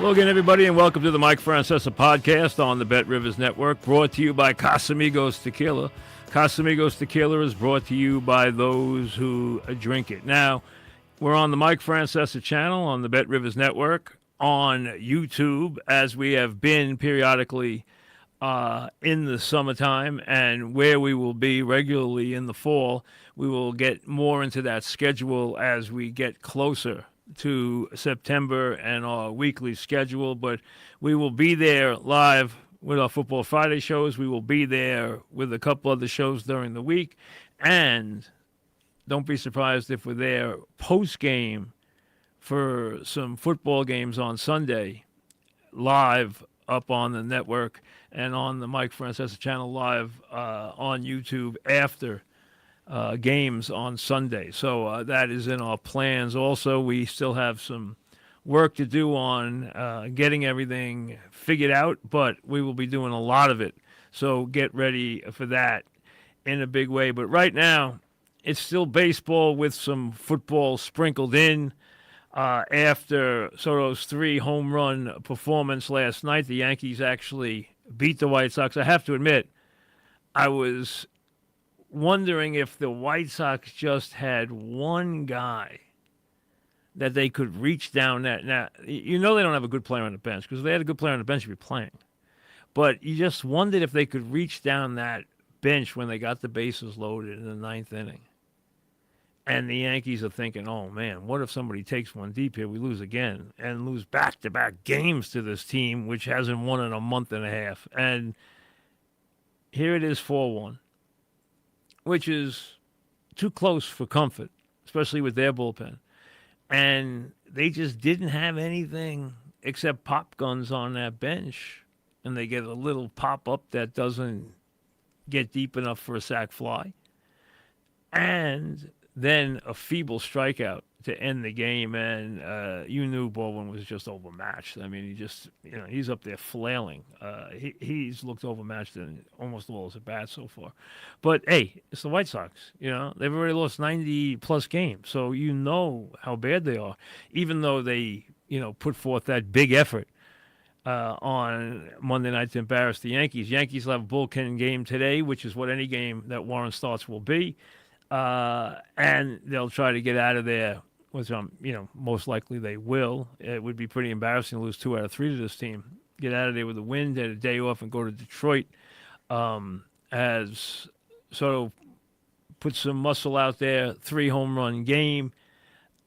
Hello again, everybody, and welcome to the Mike Francesa podcast on the Bet Rivers Network, brought to you by Casamigos Tequila. Casamigos Tequila is brought to you by those who drink it. Now, we're on the Mike Francesa channel on the Bet Rivers Network, on YouTube, as we have been periodically in the summertime, and where we will be regularly in the fall. We will get more into that schedule as we get closer to September and our weekly schedule, but we will be there live with our Football Friday shows. We will be there with a couple other shows during the week, and don't be surprised if we're there post-game for some football games on Sunday, live up on the network and on the Mike Francesa channel, live on YouTube after games on Sunday. So that is in our plans. Also, we still have some work to do on getting everything figured out, but we will be doing a lot of it. So get ready for that in a big way. But right now, it's still baseball with some football sprinkled in. After Soto's 3 home run performance last night, the Yankees actually beat the White Sox. I have to admit, I was wondering if the White Sox just had one guy that they could reach down that. Now, you know they don't have a good player on the bench, because if they had a good player on the bench, you'd be playing. But you just wondered if they could reach down that bench when they got the bases loaded in the 9th inning. And the Yankees are thinking, oh, man, what if somebody takes one deep here? We lose again and lose back-to-back games to this team, which hasn't won in a month and a half. And here it is, 4-1. Which is too close for comfort, especially with their bullpen. And they just didn't have anything except pop guns on that bench. And they get a little pop-up that doesn't get deep enough for a sac fly. And then a feeble strikeout to end the game. And you knew Baldwin was just overmatched. I mean, he's up there flailing. He's looked overmatched in almost all his at-bats so far. But, hey, it's the White Sox. They've already lost 90-plus games. So you know how bad they are, even though they, put forth that big effort on Monday night to embarrass the Yankees. Yankees will have a bullpen game today, which is what any game that Warren starts will be. And they'll try to get out of there, which most likely they will. It would be pretty embarrassing to lose 2 out of 3 to this team. Get out of there with a win, get a day off, and go to Detroit. As Soto put some muscle out there, 3 home run game,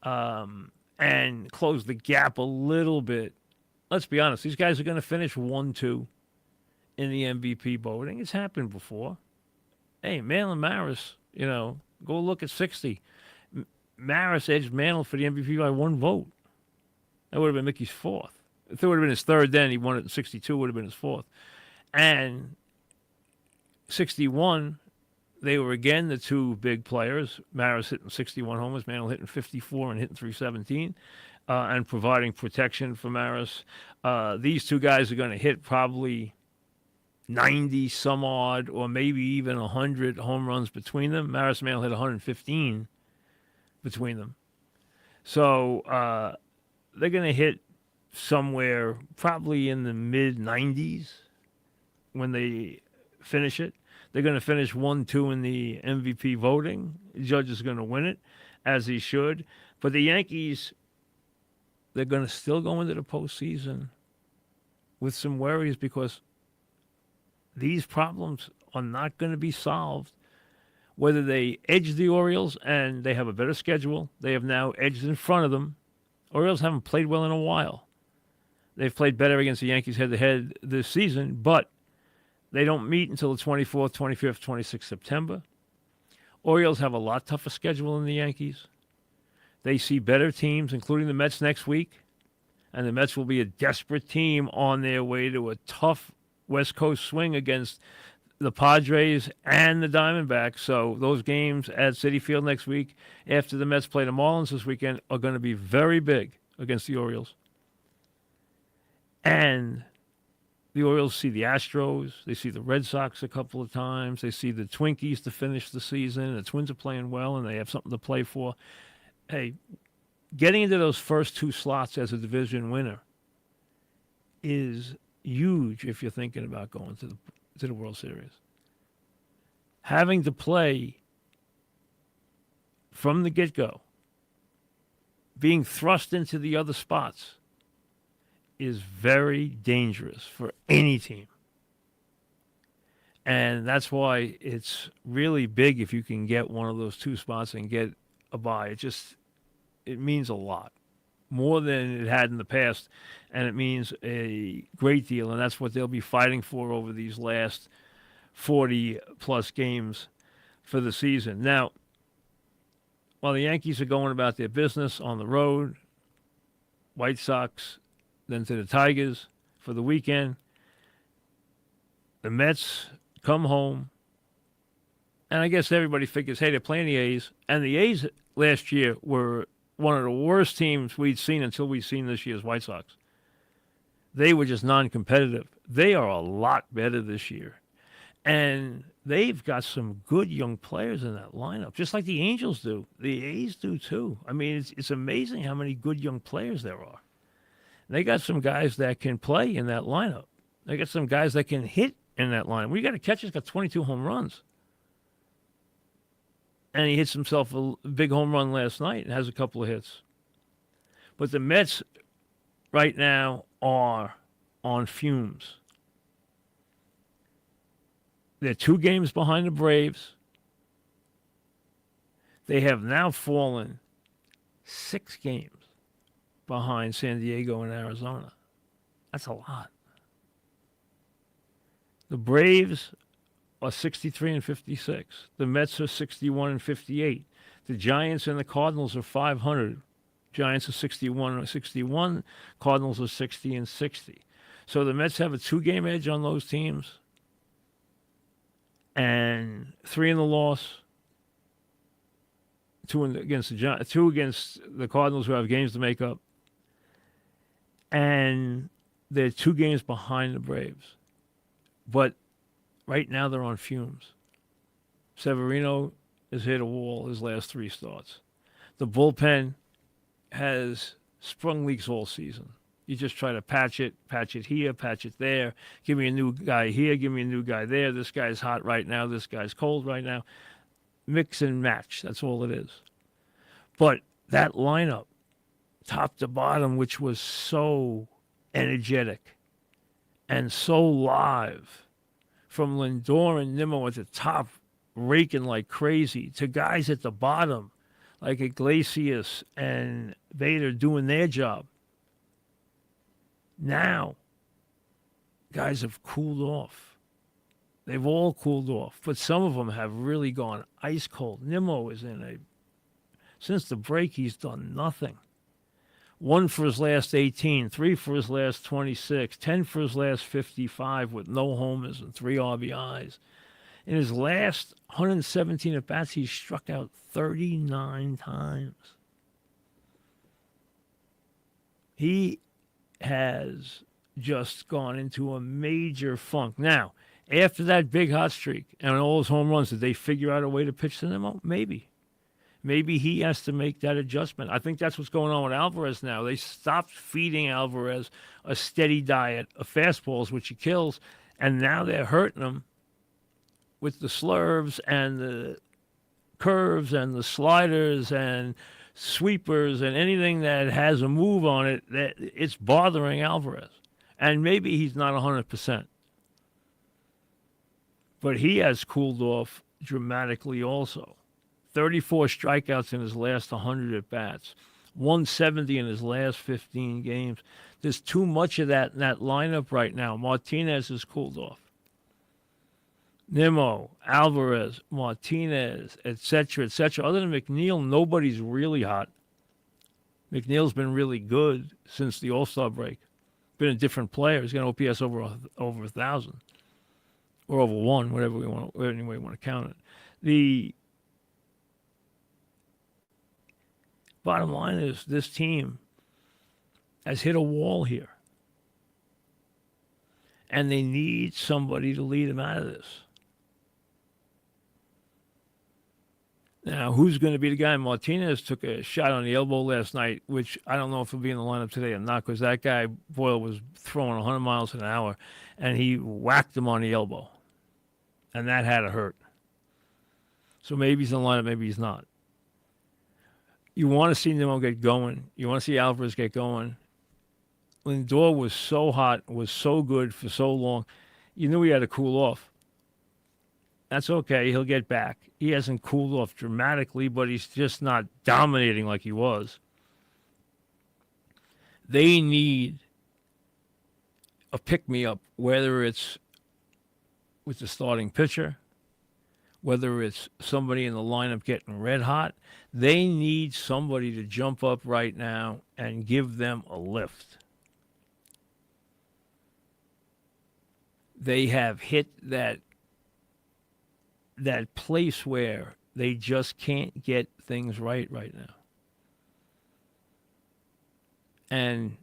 and close the gap a little bit. Let's be honest, these guys are going to finish 1-2 in the MVP voting. It's happened before. Hey, Marlon Maris, go look at 60. Maris edged Mantle for the MVP by 1 vote. That would have been Mickey's 4th. If it would have been his 3rd then, he won it in 62, would have been his 4th. And 61, they were again the 2 big players. Maris hitting 61 homers, Mantle hitting 54 and hitting 317, and providing protection for Maris. These 2 guys are going to hit probably 90 some odd, or maybe even 100 home runs between them. Maris and Mantle hit 115 between them. So they're going to hit somewhere probably in the mid-90s when they finish it. They're going to finish 1-2 in the MVP voting. The judge is going to win it, as he should. But the Yankees, they're going to still go into the postseason with some worries, because these problems are not going to be solved. Whether they edge the Orioles, and they have a better schedule, they have now edged in front of them. Orioles haven't played well in a while. They've played better against the Yankees head-to-head this season, but they don't meet until the 24th, 25th, 26th September. Orioles have a lot tougher schedule than the Yankees. They see better teams, including the Mets next week, and the Mets will be a desperate team on their way to a tough West Coast swing against the Padres and the Diamondbacks. So those games at Citi Field next week, after the Mets play the Marlins this weekend, are going to be very big against the Orioles. And the Orioles see the Astros. They see the Red Sox a couple of times. They see the Twinkies to finish the season. The Twins are playing well, and they have something to play for. Hey, getting into those first 2 slots as a division winner is huge if you're thinking about going to the World Series. Having to play from the get-go, being thrust into the other spots, is very dangerous for any team. And that's why it's really big if you can get one of those two spots and get a bye. It means a lot, more than it had in the past, and it means a great deal, and that's what they'll be fighting for over these last 40-plus games for the season. Now, while the Yankees are going about their business on the road, White Sox, then to the Tigers for the weekend, the Mets come home, and I guess everybody figures, hey, they're playing the A's, and the A's last year were one of the worst teams we'd seen until we'd seen this year's White Sox. They were just non-competitive. They are a lot better this year. And they've got some good young players in that lineup, just like the Angels do. The A's do too. I mean, it's amazing how many good young players there are. They got some guys that can play in that lineup. They got some guys that can hit in that lineup. We got a catcher that's got 22 home runs. And he hits himself a big home run last night and has a couple of hits. But the Mets right now are on fumes. They're 2 games behind the Braves. They have now fallen 6 games behind San Diego and Arizona. That's a lot. The Braves are 63 and 56. The Mets are 61 and 58. The Giants and the Cardinals are 500. Giants are 61 and 61. Cardinals are 60 and 60. So the Mets have a 2-game edge on those teams, and 3 in the loss. 2 against the Giants, 2 against the Cardinals, who have games to make up, and they're 2 games behind the Braves. But right now they're on fumes. Severino has hit a wall his last 3 starts. The bullpen has sprung leaks all season. You just try to patch it here, patch it there. Give me a new guy here, give me a new guy there. This guy's hot right now, this guy's cold right now. Mix and match, that's all it is. But that lineup, top to bottom, which was so energetic and so live, from Lindor and Nimmo at the top, raking like crazy, to guys at the bottom, like Iglesias and Vader doing their job. Now, guys have cooled off. They've all cooled off, but some of them have really gone ice cold. Nimmo is since the break, he's done nothing. 1 for his last 18, 3 for his last 26, 10 for his last 55 with no homers and 3 RBIs. In his last 117 at-bats, he struck out 39 times. He has just gone into a major funk. Now, after that big hot streak and all those home runs, did they figure out a way to pitch to them? Maybe. Maybe he has to make that adjustment. I think that's what's going on with Alvarez now. They stopped feeding Alvarez a steady diet of fastballs, which he kills, and now they're hurting him with the slurves and the curves and the sliders and sweepers and anything that has a move on it, that it's bothering Alvarez. And maybe he's not 100%. But he has cooled off dramatically also. 34 strikeouts in his last 100 at-bats. 170 in his last 15 games. There's too much of that in that lineup right now. Martinez has cooled off. Nimmo, Alvarez, Martinez, etc., etc. Other than McNeil, nobody's really hot. McNeil's been really good since the All-Star break. Been a different player. He's got an OPS over 1,000. Or over 1, whatever we want, any way we want to count it. The bottom line is this team has hit a wall here. And they need somebody to lead them out of this. Now, who's going to be the guy? Martinez took a shot on the elbow last night, which I don't know if he'll be in the lineup today or not, because that guy, Boyle, was throwing 100 miles an hour, and he whacked him on the elbow. And that had to hurt. So maybe he's in the lineup, maybe he's not. You want to see Nimmo get going. You want to see Alvarez get going. Lindor was so hot, was so good for so long. You knew he had to cool off. That's okay. He'll get back. He hasn't cooled off dramatically, but he's just not dominating like he was. They need a pick-me-up, whether it's with the starting pitcher, whether it's somebody in the lineup getting red hot. They need somebody to jump up right now and give them a lift. They have hit that place where they just can't get things right now. And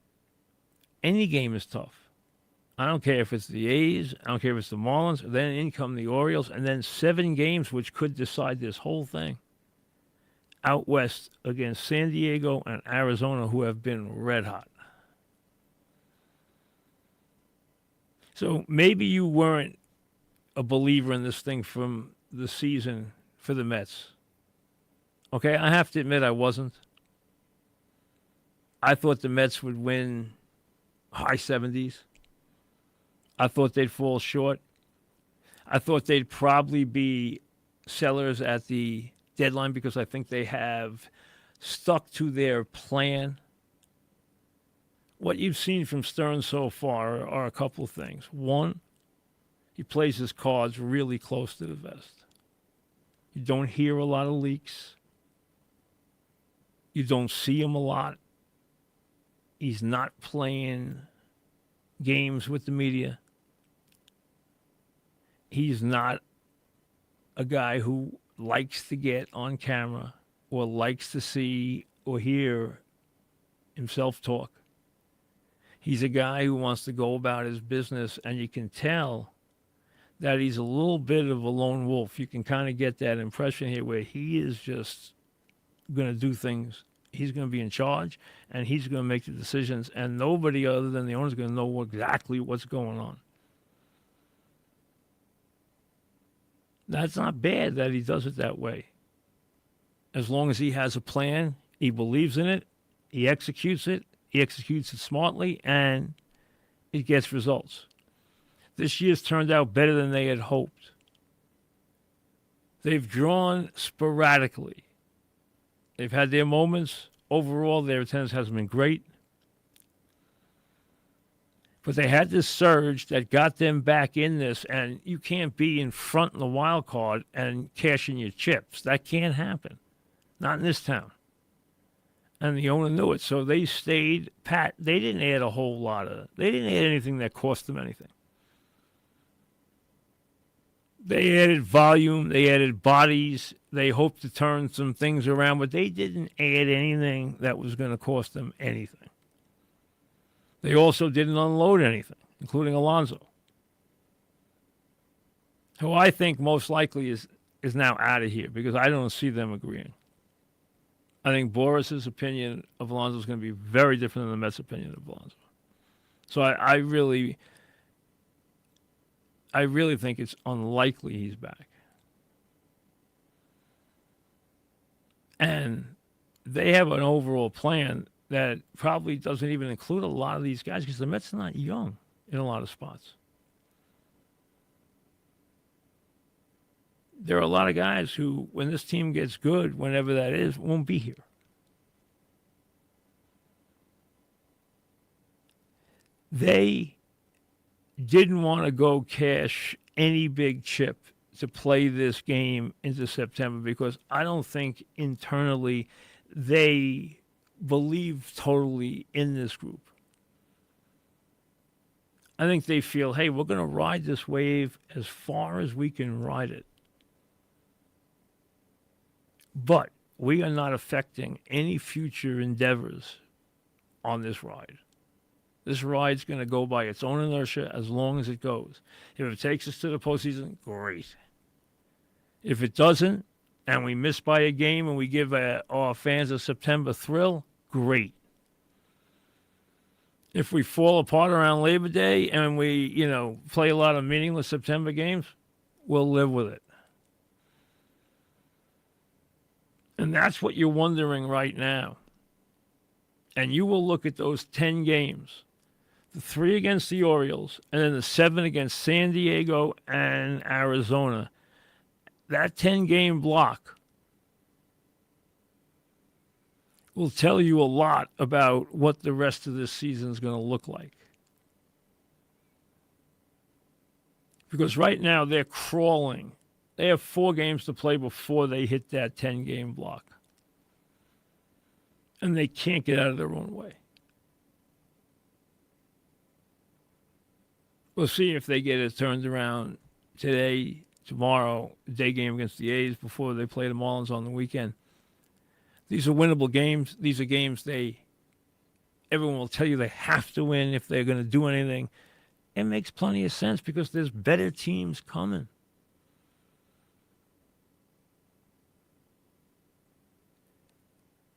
any game is tough. I don't care if it's the A's, I don't care if it's the Marlins, then in come the Orioles, and then 7 games which could decide this whole thing. Out west against San Diego and Arizona, who have been red hot. So maybe you weren't a believer in this thing from the season for the Mets. Okay, I have to admit I wasn't. I thought the Mets would win high 70s. I thought they'd fall short. I thought they'd probably be sellers at the deadline because I think they have stuck to their plan. What you've seen from Stearns so far are a couple of things. One, he plays his cards really close to the vest. You don't hear a lot of leaks. You don't see him a lot. He's not playing games with the media. He's not a guy who likes to get on camera or likes to see or hear himself talk. He's a guy who wants to go about his business, and you can tell that he's a little bit of a lone wolf. You can kind of get that impression here where he is just going to do things. He's going to be in charge, and he's going to make the decisions, and nobody other than the owner is going to know exactly what's going on. That's not bad that he does it that way. As long as he has a plan, he believes in it, he executes it smartly, and it gets results. This year's turned out better than they had hoped. They've drawn sporadically. They've had their moments. Overall, their attendance hasn't been great. But they had this surge that got them back in this, and you can't be in front in the wild card and cash in your chips. That can't happen. Not in this town. And the owner knew it, so they stayed pat. They didn't add a whole lot they didn't add anything that cost them anything. They added volume, they added bodies, they hoped to turn some things around, but they didn't add anything that was going to cost them anything. They also didn't unload anything, including Alonso, who I think most likely is now out of here because I don't see them agreeing. I think Boris's opinion of Alonso is going to be very different than the Mets' opinion of Alonso. So I really think it's unlikely he's back. And they have an overall plan that probably doesn't even include a lot of these guys because the Mets are not young in a lot of spots. There are a lot of guys who, when this team gets good, whenever that is, won't be here. They didn't want to go cash any big chip to play this game into September because I don't think internally they believe totally in this group. I think they feel, hey, we're going to ride this wave as far as we can ride it. But we are not affecting any future endeavors on this ride. This ride's going to go by its own inertia as long as it goes. If it takes us to the postseason, great. If it doesn't, and we miss by a game and we give our fans a September thrill, great. If we fall apart around Labor Day and we, play a lot of meaningless September games, we'll live with it. And that's what you're wondering right now. And you will look at those 10 games, the 3 against the Orioles, and then the 7 against San Diego and Arizona. That 10-game block will tell you a lot about what the rest of this season is going to look like. Because right now they're crawling. They have 4 games to play before they hit that 10-game block. And they can't get out of their own way. We'll see if they get it turned around today, tomorrow, day game against the A's before they play the Marlins on the weekend. These are winnable games. These are games everyone will tell you they have to win if they're going to do anything. It makes plenty of sense because there's better teams coming.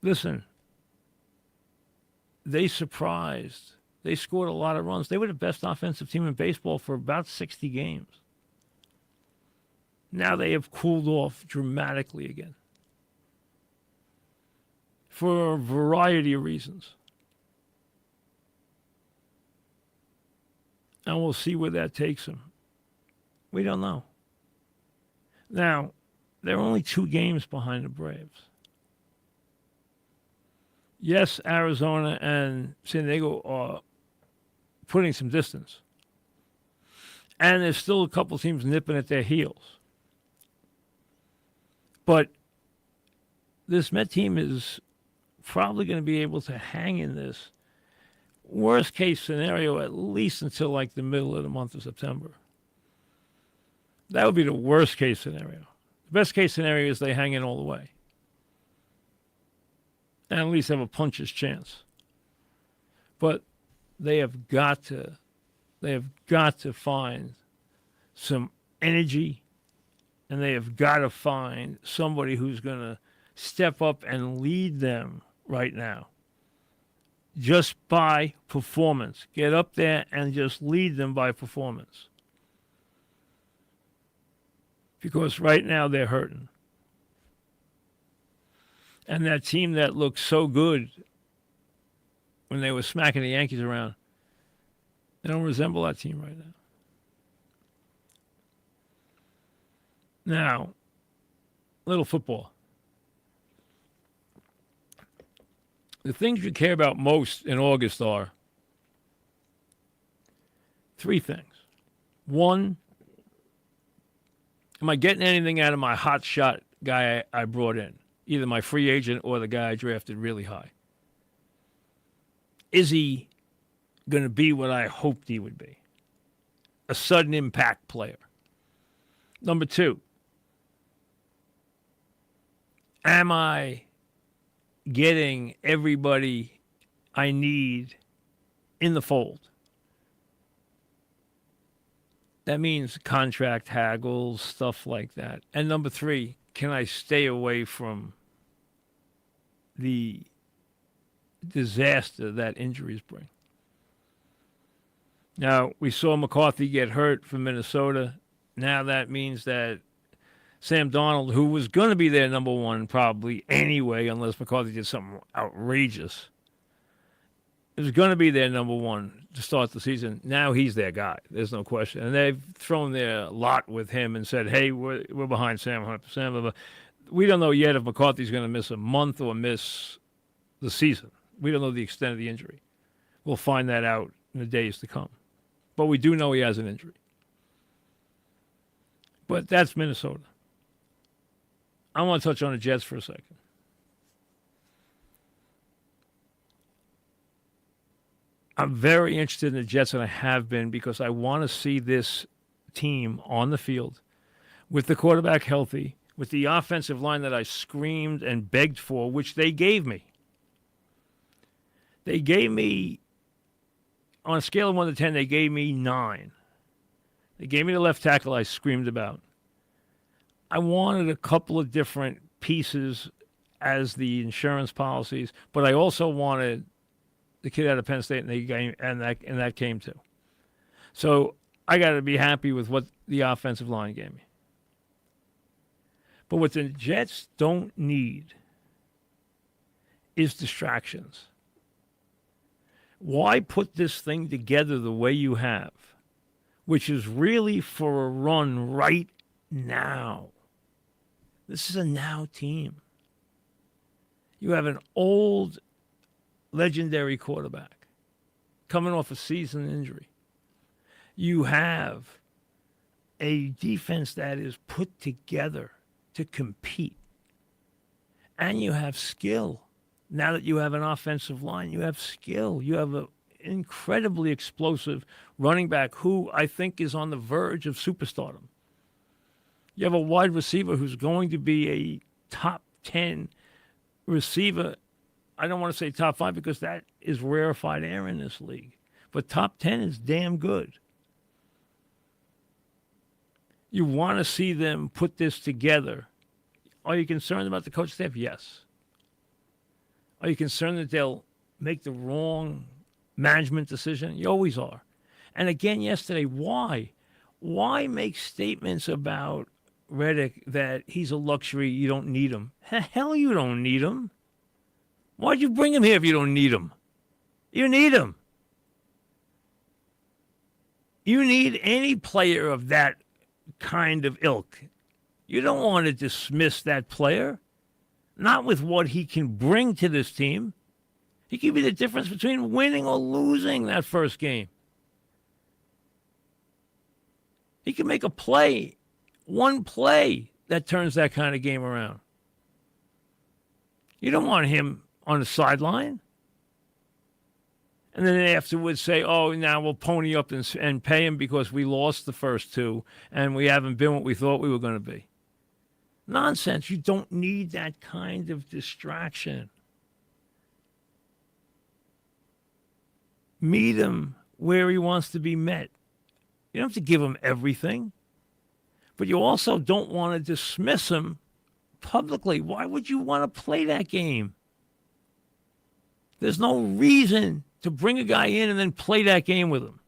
Listen, they surprised. They scored a lot of runs. They were the best offensive team in baseball for about 60 games. Now they have cooled off dramatically again. For a variety of reasons. And we'll see where that takes them. We don't know. Now, they're only 2 games behind the Braves. Yes, Arizona and San Diego are putting some distance. And there's still a couple teams nipping at their heels. But this Met team is probably going to be able to hang in this worst case scenario at least until like the middle of the month of September. That would be the worst case scenario. The best case scenario is they hang in all the way. And at least have a puncher's chance. But they have got to find some energy, and they have got to find somebody who's going to step up and lead them right now. Just by performance. Get up there and just lead them by performance. Because right now they're hurting. And that team that looked so good when they were smacking the Yankees around, they don't resemble that team right now. Now, little football. The things you care about most in August are 3 things. 1, am I getting anything out of my hot shot guy I brought in? Either my free agent or the guy I drafted really high. Is he going to be what I hoped he would be? A sudden impact player. Number 2, am I getting everybody I need in the fold? That means contract haggles, stuff like that. And number 3, can I stay away from the disaster that injuries bring? Now, we saw McCarthy get hurt for Minnesota. Now that means that Sam Darnold, who was going to be their number 1 probably anyway, unless McCarthy did something outrageous, is going to be their number 1 to start the season. Now he's their guy. There's no question. And they've thrown their lot with him and said, hey, we're behind Sam 100%. But we don't know yet if McCarthy's going to miss a month or miss the season. We don't know the extent of the injury. We'll find that out in the days to come. But we do know he has an injury. But that's Minnesota. I want to touch on the Jets for a second. I'm very interested in the Jets, and I have been, because I want to see this team on the field with the quarterback healthy, with the offensive line that I screamed and begged for, which they gave me. They gave me, on a scale of 1 to 10, they gave me 9. They gave me the left tackle I screamed about. I wanted a couple of different pieces as the insurance policies, but I also wanted the kid out of Penn State, and they game, and that came too. So I got to be happy with what the offensive line gave me. But what the Jets don't need is distractions. Why put this thing together the way you have, which is really for a run right now? This is a now team. You have an old, legendary quarterback coming off a season injury. You have a defense that is put together to compete. And you have skill. Now that you have an offensive line, you have skill. You have an incredibly explosive running back who I think is on the verge of superstardom. You have a wide receiver who's going to be a top 10 receiver. I don't want to say top 5 because that is rarefied air in this league. But top 10 is damn good. You want to see them put this together. Are you concerned about the coach staff? Yes. Are you concerned that they'll make the wrong management decision? You always are. And again, yesterday, why? Why make statements about Reddick that he's a luxury, you don't need him? Hell, you don't need him. Why'd you bring him here if you don't need him? You need him. You need any player of that kind of ilk. You don't want to dismiss that player, not with what he can bring to this team. He can be the difference between winning or losing that first game. He can make a play, one play that turns that kind of game around. You don't want him on the sideline. And then afterwards say, oh, now we'll pony up and pay him because we lost the first two and we haven't been what we thought we were going to be. Nonsense. You don't need that kind of distraction. Meet him where he wants to be met. You don't have to give him everything, but you also don't want to dismiss him publicly. Why would you want to play that game? There's no reason to bring a guy in and then play that game with him.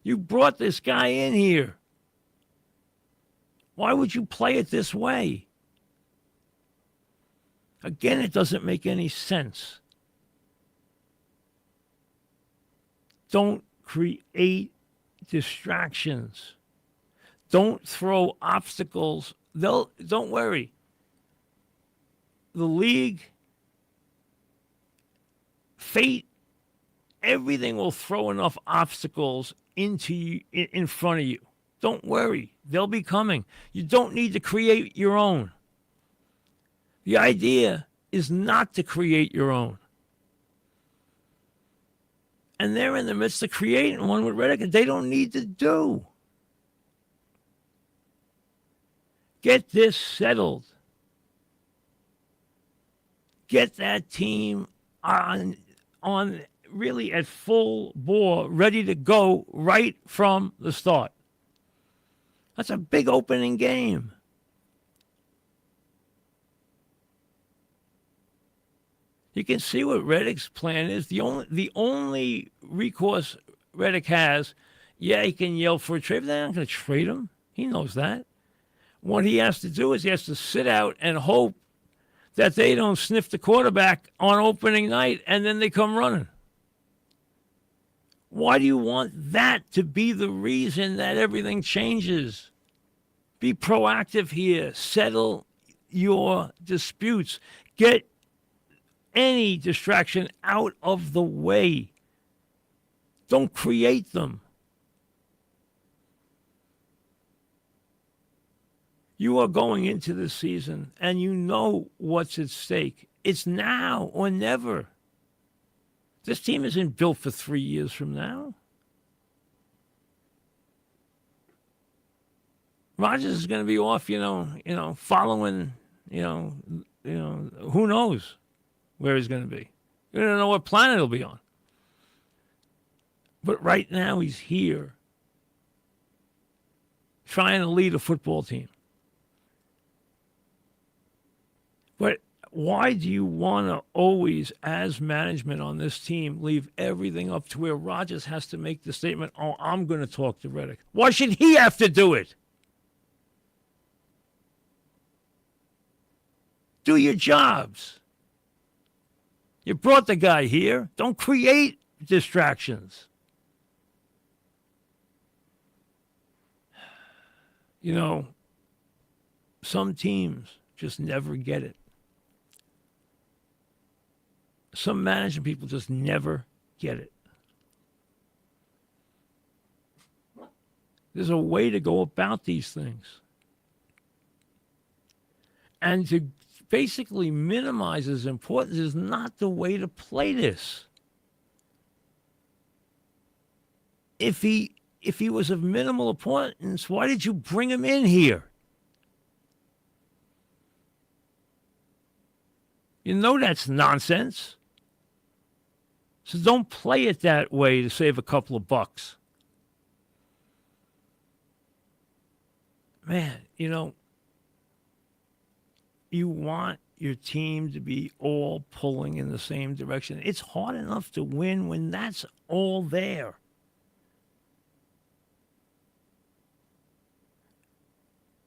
You brought this guy in here. Why would you play it this way? Again, it doesn't make any sense. Don't create distractions. Don't throw obstacles. Don't worry. The league, fate, everything will throw enough obstacles into you, in front of you. Don't worry. They'll be coming. You don't need to create your own. The idea is not to create your own. And they're in the midst of creating one with Reddick that they don't need to do. Get this settled. Get that team on really at full bore, ready to go right from the start. That's a big opening game. You can see what Reddick's plan is. The only recourse Reddick has, yeah, he can yell for a trade, but they're not going to trade him. He knows that. What he has to do is he has to sit out and hope that they don't sniff the quarterback on opening night and then they come running. Why do you want that to be the reason that everything changes? Be proactive here. Settle your disputes. Get any distraction out of the way. Don't create them. You are going into this season and you know what's at stake. It's now or never. This team isn't built for 3 years from now. Rodgers is going to be off, following, who knows where he's going to be. You don't know what planet he'll be on. But right now he's here trying to lead a football team. But why do you want to always, as management on this team, leave everything up to where Rodgers has to make the statement, oh, I'm going to talk to Reddick? Why should he have to do it? Do your jobs. You brought the guy here. Don't create distractions. You know, some teams just never get it. Some management people just never get it. There's a way to go about these things. And to basically minimize his importance is not the way to play this. If he was of minimal importance, why did you bring him in here? You know that's nonsense. So don't play it that way to save a couple of bucks. Man, you know, you want your team to be all pulling in the same direction. It's hard enough to win when that's all there.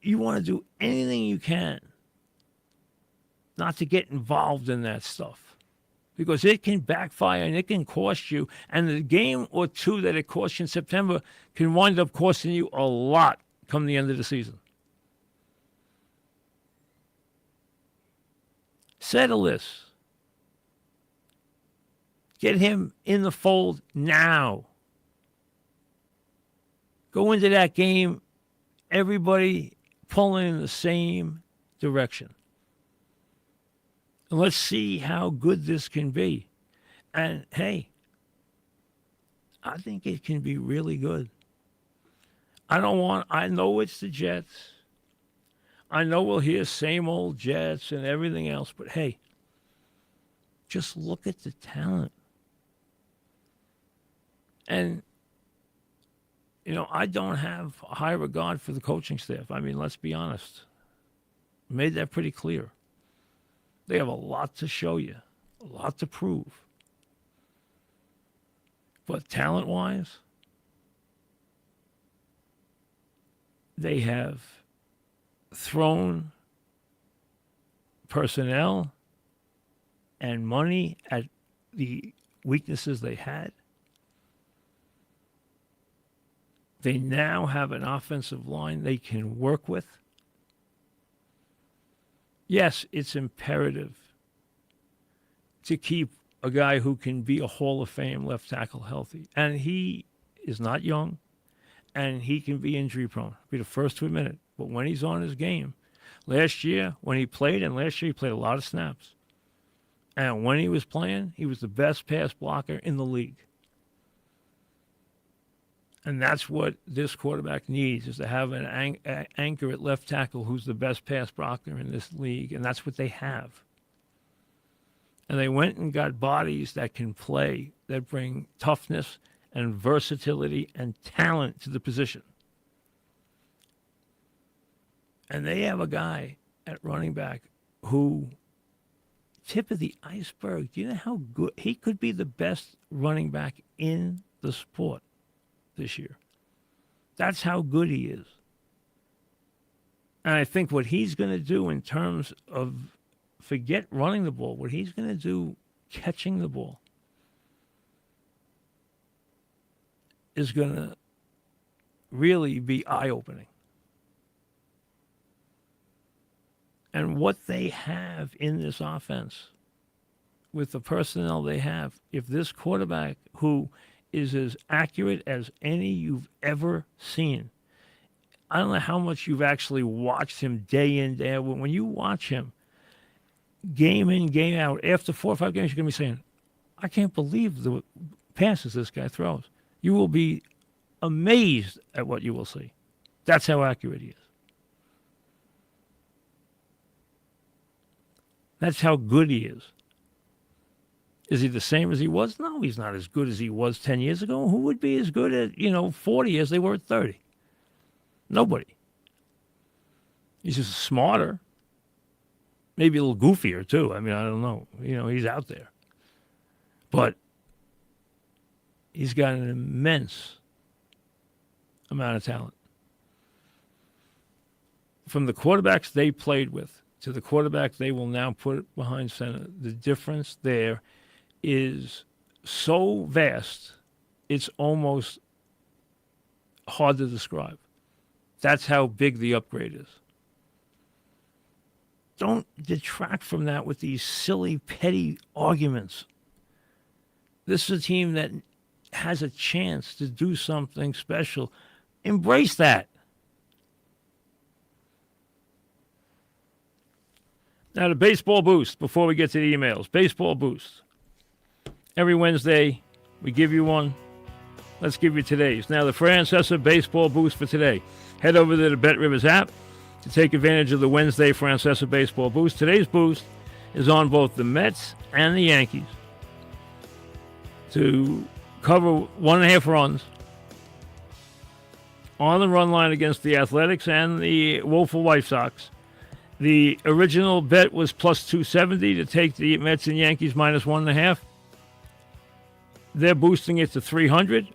You want to do anything you can not to get involved in that stuff, because it can backfire and it can cost you. And the game or two that it cost you in September can wind up costing you a lot come the end of the season. Settle this. Get him in the fold now. Go into that game, everybody pulling in the same direction. And let's see how good this can be. And hey, I think it can be really good. I know it's the Jets. I know we'll hear same old Jets and everything else, but hey, just look at the talent. And, you know, I don't have high regard for the coaching staff. I mean, let's be honest. Made that pretty clear. They have a lot to show you, a lot to prove. But talent-wise, they have thrown personnel and money at the weaknesses they had. They now have an offensive line they can work with. Yes, it's imperative to keep a guy who can be a Hall of Fame left tackle healthy. And he is not young, and he can be injury prone. Be the first to admit it. But when he's on his game, last year he played a lot of snaps. And when he was playing, he was the best pass blocker in the league. And that's what this quarterback needs, is to have an anchor at left tackle who's the best pass blocker in this league. And that's what they have. And they went and got bodies that can play, that bring toughness and versatility and talent to the position. And they have a guy at running back who, tip of the iceberg, do you know how good? He could be the best running back in the sport this year. That's how good he is. And I think what he's going to do in terms of, forget running the ball, what he's going to do catching the ball is going to really be eye-opening. And what they have in this offense, with the personnel they have, if this quarterback, who is as accurate as any you've ever seen, I don't know how much you've actually watched him day in, day out. When you watch him game in, game out, after 4 or 5 games, you're going to be saying, I can't believe the passes this guy throws. You will be amazed at what you will see. That's how accurate he is. That's how good he is. Is he the same as he was? No, he's not as good as he was 10 years ago. Who would be as good at, 40 as they were at 30? Nobody. He's just smarter. Maybe a little goofier, too. I mean, I don't know. He's out there. But he's got an immense amount of talent. From the quarterbacks they played with to the quarterback they will now put behind center, the difference there is so vast, it's almost hard to describe. That's how big the upgrade is. Don't detract from that with these silly, petty arguments. This is a team that has a chance to do something special. Embrace that. Now, the Baseball Boost, before we get to the emails. Baseball Boost. Every Wednesday, we give you one. Let's give you today's. Now, the Francesa Baseball Boost for today. Head over to the Bet Rivers app to take advantage of the Wednesday Francesa Baseball Boost. Today's boost is on both the Mets and the Yankees to cover 1.5 runs on the run line against the Athletics and the woeful White Sox. The original bet was plus 270 to take the Mets and Yankees minus 1.5. They're boosting it to 300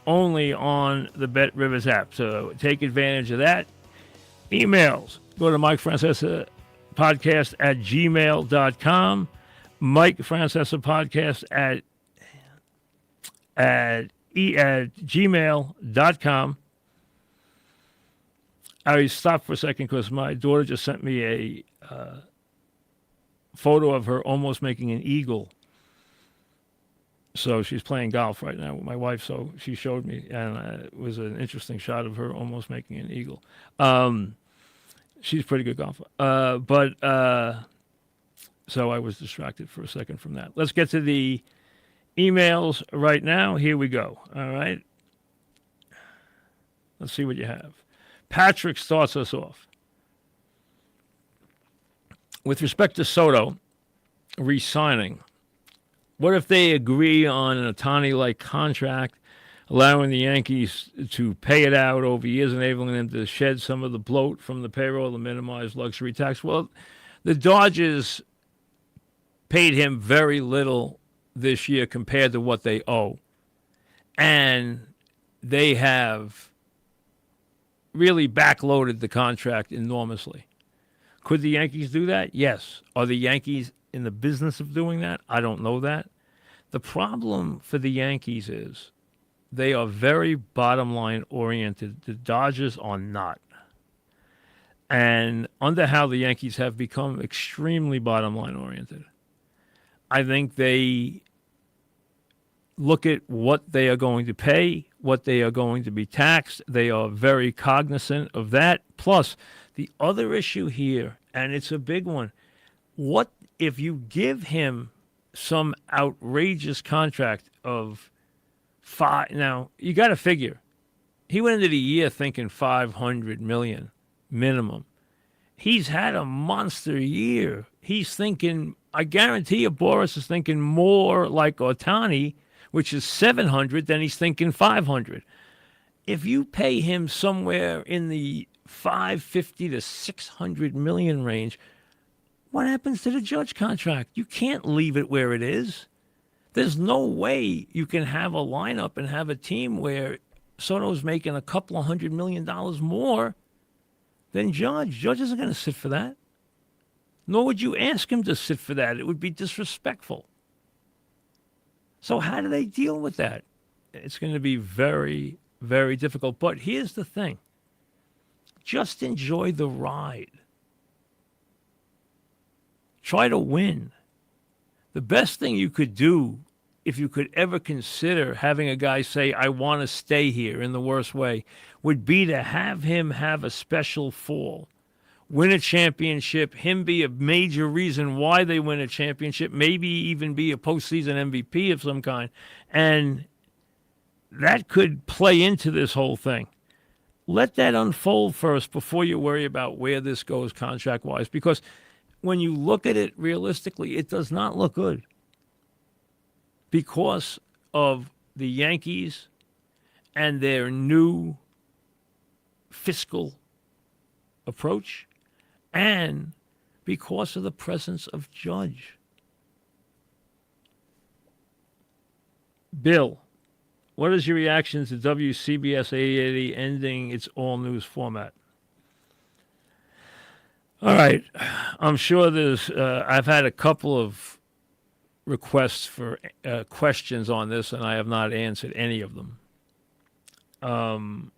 only on the Bet Rivers app. So take advantage of that. Emails. Go to Mike Francesa Podcast at gmail.com. Mike Francesa Podcast at gmail.com. I stopped for a second because my daughter just sent me a photo of her almost making an eagle. So she's playing golf right now with my wife, so she showed me, and it was an interesting shot of her almost making an eagle. She's a pretty good golfer. So I was distracted for a second from that. Let's get to the emails right now. Here we go. All right. Let's see what you have. Patrick starts us off. With respect to Soto re-signing, what if they agree on an Ohtani-like contract, allowing the Yankees to pay it out over years, enabling them to shed some of the bloat from the payroll and minimize luxury tax? Well, the Dodgers paid him very little this year compared to what they owe. And they have really backloaded the contract enormously. Could the Yankees do that? Yes. Are the Yankees in the business of doing that? I don't know that. The problem for the Yankees is they are very bottom line oriented. The Dodgers are not. And under how the Yankees have become extremely bottom line oriented, I think they look at what they are going to pay, what they are going to be taxed. They are very cognizant of that. Plus, the other issue here, and it's a big one, what if you give him some outrageous contract of five? Now, you got to figure, he went into the year thinking $500 million minimum. He's had a monster year. He's thinking, I guarantee you, Boris is thinking more like Ohtani, which is 700, then he's thinking 500. If you pay him somewhere in the 550 to 600 million range, what happens to the Judge contract? You can't leave it where it is. There's no way you can have a lineup and have a team where Soto's making a couple of $100 million more than Judge. Judge isn't going to sit for that. Nor would you ask him to sit for that. It would be disrespectful. So how do they deal with that? It's going to be very, very difficult. But here's the thing. Just enjoy the ride. Try to win. The best thing you could do, if you could ever consider having a guy say, I want to stay here in the worst way, would be to have him have a special fall. Win a championship, him be a major reason why they win a championship, maybe even be a postseason MVP of some kind. And that could play into this whole thing. Let that unfold first before you worry about where this goes contract-wise. Because when you look at it realistically, it does not look good. Because of the Yankees and their new fiscal approach, and because of the presence of Judge. Bill, what is your reaction to WCBS 880 ending its all-news format? All right. I'm sure there's, I've had a couple of requests for questions on this, and I have not answered any of them. And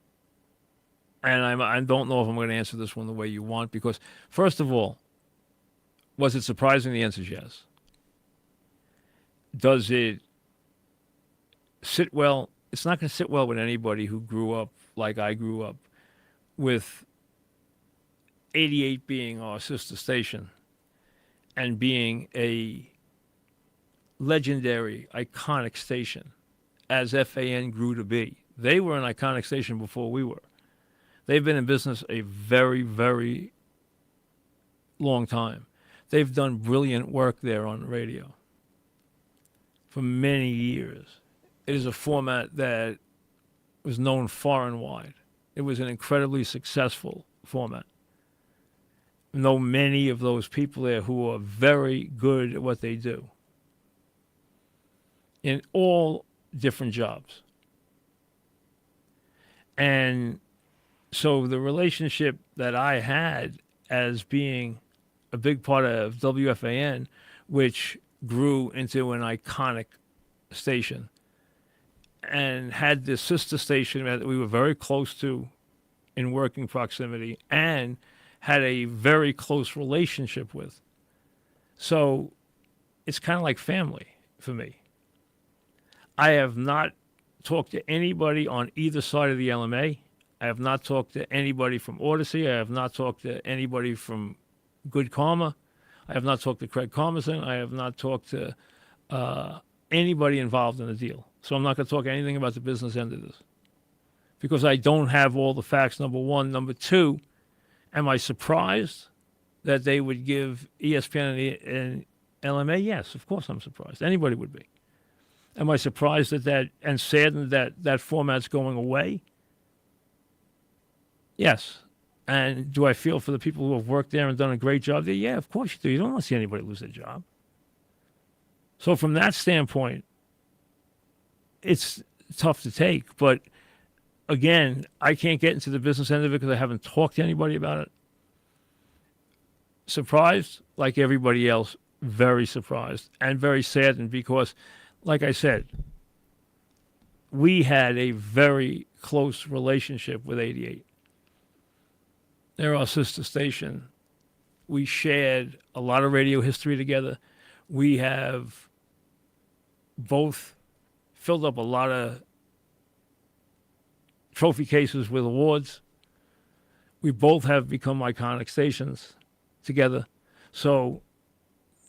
I don't know if I'm going to answer this one the way you want, because, first of all, was it surprising? The answer is yes. Does it sit well? It's not going to sit well with anybody who grew up like I grew up, with 88 being our sister station and being a legendary, iconic station as FAN grew to be. They were an iconic station before we were. They've been in business a very, very long time. They've done brilliant work there on the radio for many years. It is a format that was known far and wide. It was an incredibly successful format. I know many of those people there who are very good at what they do in all different jobs. And so the relationship that I had as being a big part of WFAN, which grew into an iconic station and had this sister station that we were very close to in working proximity and had a very close relationship with. So it's kind of like family for me. I have not talked to anybody on either side of the LMA. I have not talked to anybody from Odyssey. I have not talked to anybody from Good Karma. I have not talked to Craig Carmison. I have not talked to anybody involved in the deal. So I'm not going to talk anything about the business end of this because I don't have all the facts, number one. Number two, am I surprised that they would give ESPN and LMA? Yes, of course I'm surprised. Anybody would be. Am I surprised that and saddened that format's going away? Yes. And do I feel for the people who have worked there and done a great job there? Yeah, of course you do. You don't want to see anybody lose their job. So from that standpoint, it's tough to take. But again, I can't get into the business end of it because I haven't talked to anybody about it. Surprised, like everybody else, very surprised and very saddened because, like I said, we had a very close relationship with 88. They're our sister station. We shared a lot of radio history together. We have both filled up a lot of trophy cases with awards. We both have become iconic stations together. So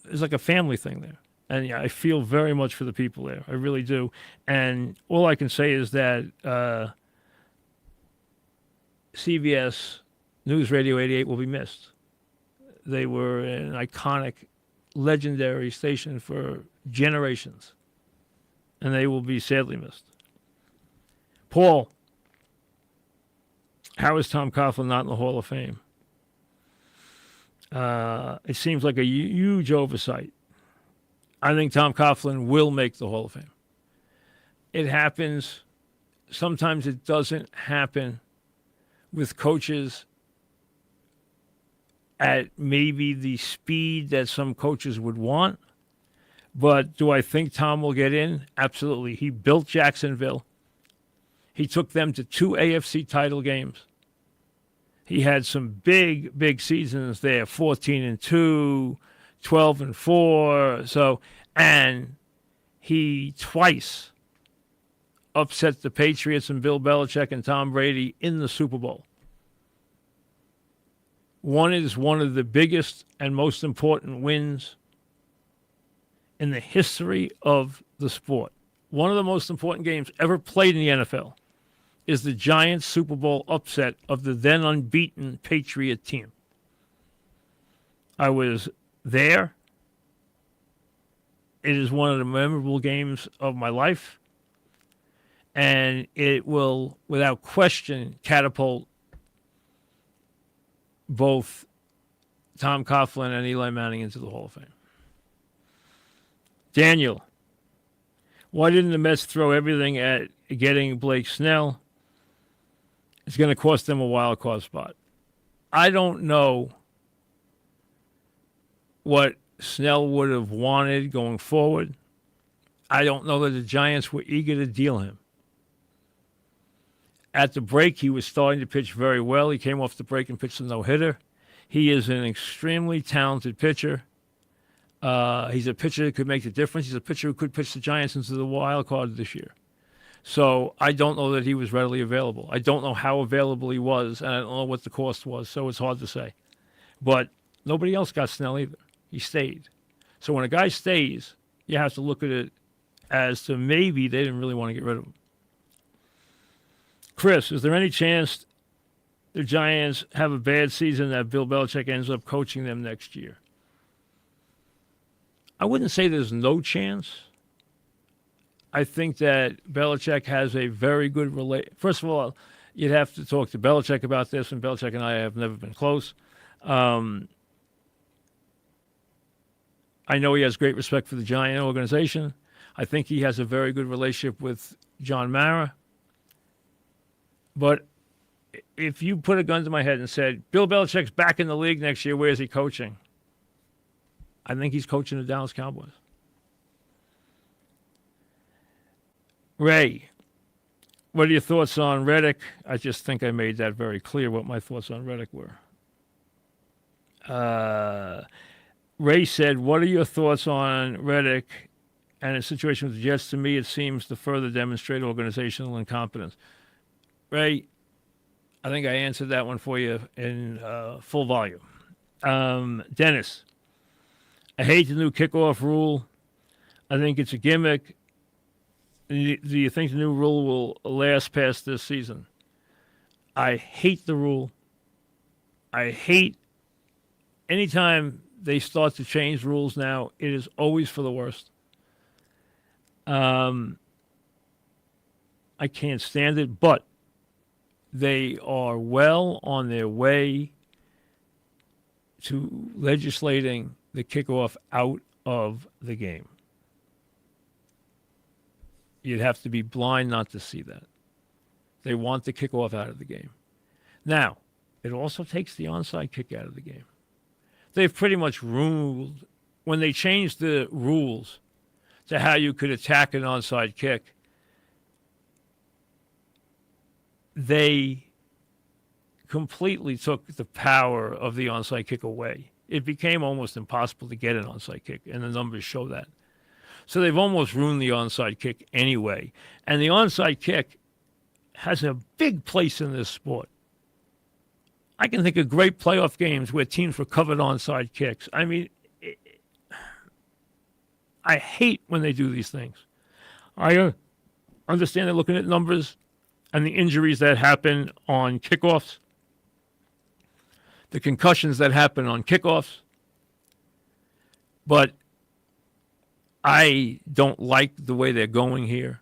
it's like a family thing there. And yeah, I feel very much for the people there. I really do. And all I can say is that CBS News Radio 88 will be missed. They were an iconic, legendary station for generations. And they will be sadly missed. Paul, how is Tom Coughlin not in the Hall of Fame? It seems like a huge oversight. I think Tom Coughlin will make the Hall of Fame. It happens. Sometimes it doesn't happen with coaches at maybe the speed that some coaches would want. But do I think Tom will get in? Absolutely. He built Jacksonville. He took them to 2 AFC title games. He had some big, big seasons there, 14-2, 12-4. So, and he twice upset the Patriots and Bill Belichick and Tom Brady in the Super Bowl. One is one of the biggest and most important wins in the history of the sport. One of the most important games ever played in the NFL is the Giants Super Bowl upset of the then unbeaten Patriot team. I was there. It is one of the memorable games of my life. And it will, without question, catapult both Tom Coughlin and Eli Manning into the Hall of Fame. Daniel, why didn't the Mets throw everything at getting Blake Snell? It's going to cost them a wild card spot. I don't know what Snell would have wanted going forward. I don't know that the Giants were eager to deal him. At the break, he was starting to pitch very well. He came off the break and pitched a no-hitter. He is an extremely talented pitcher. He's a pitcher that could make the difference. He's a pitcher who could pitch the Giants into the wild card this year. So I don't know that he was readily available. I don't know how available he was, and I don't know what the cost was, so it's hard to say. But nobody else got Snell either. He stayed. So when a guy stays, you have to look at it as to maybe they didn't really want to get rid of him. Chris, is there any chance the Giants have a bad season that Bill Belichick ends up coaching them next year? I wouldn't say there's no chance. I think that Belichick has a very good relation. First of all, you'd have to talk to Belichick about this, and Belichick and I have never been close. I know he has great respect for the Giant organization. I think he has a very good relationship with John Mara. But if you put a gun to my head and said, Bill Belichick's back in the league next year, where is he coaching? I think he's coaching the Dallas Cowboys. Ray, what are your thoughts on Reddick? I just think I made that very clear what my thoughts on Reddick were. Ray said, what are your thoughts on Reddick and his situation with the Jets? To me, it seems to further demonstrate organizational incompetence. Ray, I think I answered that one for you in full volume. Dennis, I hate the new kickoff rule. I think it's a gimmick. Do you think the new rule will last past this season? I hate the rule. I hate anytime they start to change rules now, it is always for the worst. I can't stand it, but they are well on their way to legislating the kickoff out of the game. You'd have to be blind not to see that. They want the kickoff out of the game. Now, it also takes the onside kick out of the game. They've pretty much ruled, when they changed the rules to how you could attack an onside kick, they completely took the power of the onside kick away. It became almost impossible to get an onside kick, and the numbers show that. So they've almost ruined the onside kick anyway. And the onside kick has a big place in this sport. I can think of great playoff games where teams recovered onside kicks. I mean, I hate when they do these things. I understand they're looking at numbers and the injuries that happen on kickoffs, the concussions that happen on kickoffs, but I don't like the way they're going here.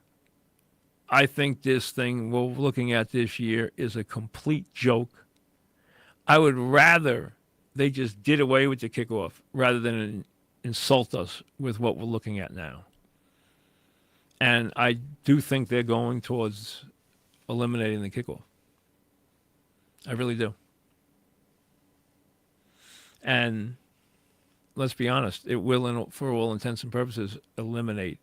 I think this thing we're looking at this year is a complete joke. I would rather they just did away with the kickoff rather than insult us with what we're looking at now. And I do think they're going towards eliminating the kickoff. I really do. And let's be honest, it will, for all intents and purposes, eliminate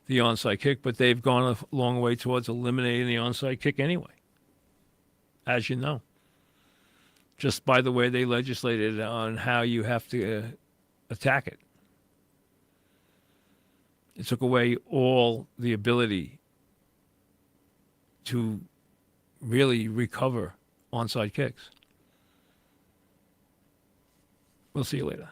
the onside kick, but they've gone a long way towards eliminating the onside kick anyway, as you know, just by the way they legislated on how you have to attack it. It took away all the ability to really recover onside kicks. We'll see you later.